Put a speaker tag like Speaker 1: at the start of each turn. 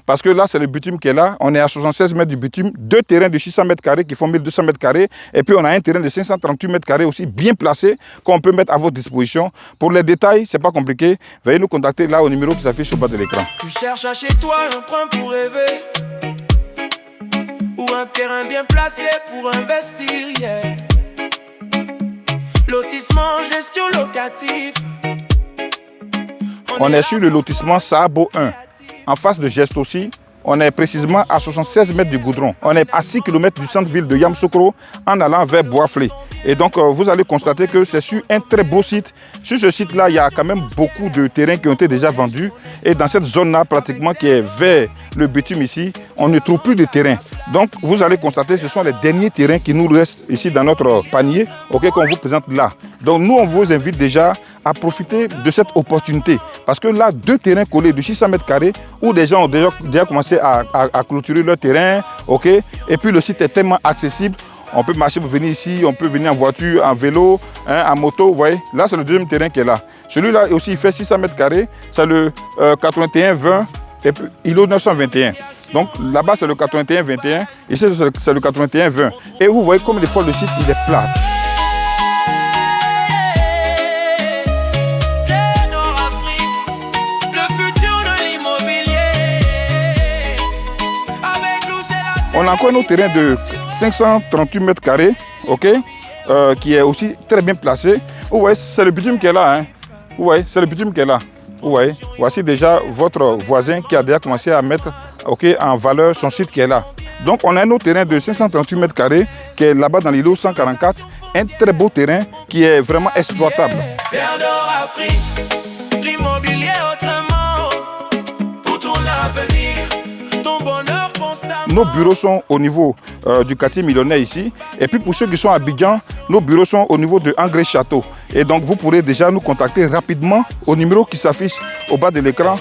Speaker 1: parce que là, c'est le bitume qui est là. On est à 76 mètres du bitume, 2 terrains de 600 mètres carrés qui font 1200 mètres carrés. Et puis, on a un terrain de 538 mètres carrés aussi bien placé qu'on peut mettre à votre disposition. Pour les détails, c'est pas compliqué. Veuillez nous contacter là au numéro qui s'affiche au bas de l'écran.
Speaker 2: Tu cherches à chez toi un point pour rêver, ou un terrain bien placé pour investir, yeah. Lotissement, gestion locative.
Speaker 1: On est sur le lotissement Sahabo 1. En face de Geste aussi, on est précisément à 76 mètres du goudron. On est à 6 km du centre-ville de Yamoussoukro en allant vers Boisflé. Et donc, vous allez constater que c'est sur un très beau site. Sur ce site-là, il y a quand même beaucoup de terrains qui ont été déjà vendus. Et dans cette zone-là, pratiquement, qui est vers le bitume ici, on ne trouve plus de terrain. Donc, vous allez constater que ce sont les derniers terrains qui nous restent ici dans notre panier, qu'on vous présente là. Donc, nous, on vous invite déjà à profiter de cette opportunité. Parce que là, 2 terrains collés de 600 mètres carrés où des gens ont déjà commencé à clôturer leur terrain. Et puis, le site est tellement accessible. On peut marcher pour venir ici, on peut venir en voiture, en vélo, en moto. Vous voyez, là, c'est le deuxième terrain qui est là. Celui-là aussi, il fait 600 mètres carrés. C'est le 81-20 et puis ILO 921. Donc là-bas, c'est le 81-21. Ici, c'est le 81-20. Et vous voyez comme des fois le site, il est plat. On a encore un autre terrain de 538 mètres carrés, qui est aussi très bien placé. Vous voyez, c'est le bitume qui est là. Vous voyez, c'est le bitume qui est là. Vous voyez, voici déjà votre voisin qui a déjà commencé à mettre en valeur son site qui est là. Donc, on a un autre terrain de 538 mètres carrés qui est là-bas dans l'îlot 144. Un très beau terrain qui est vraiment exploitable. Nos bureaux sont au niveau du quartier millionnaire ici. Et puis pour ceux qui sont à Abidjan, nos bureaux sont au niveau de Angré Château. Et donc vous pourrez déjà nous contacter rapidement au numéro qui s'affiche au bas de l'écran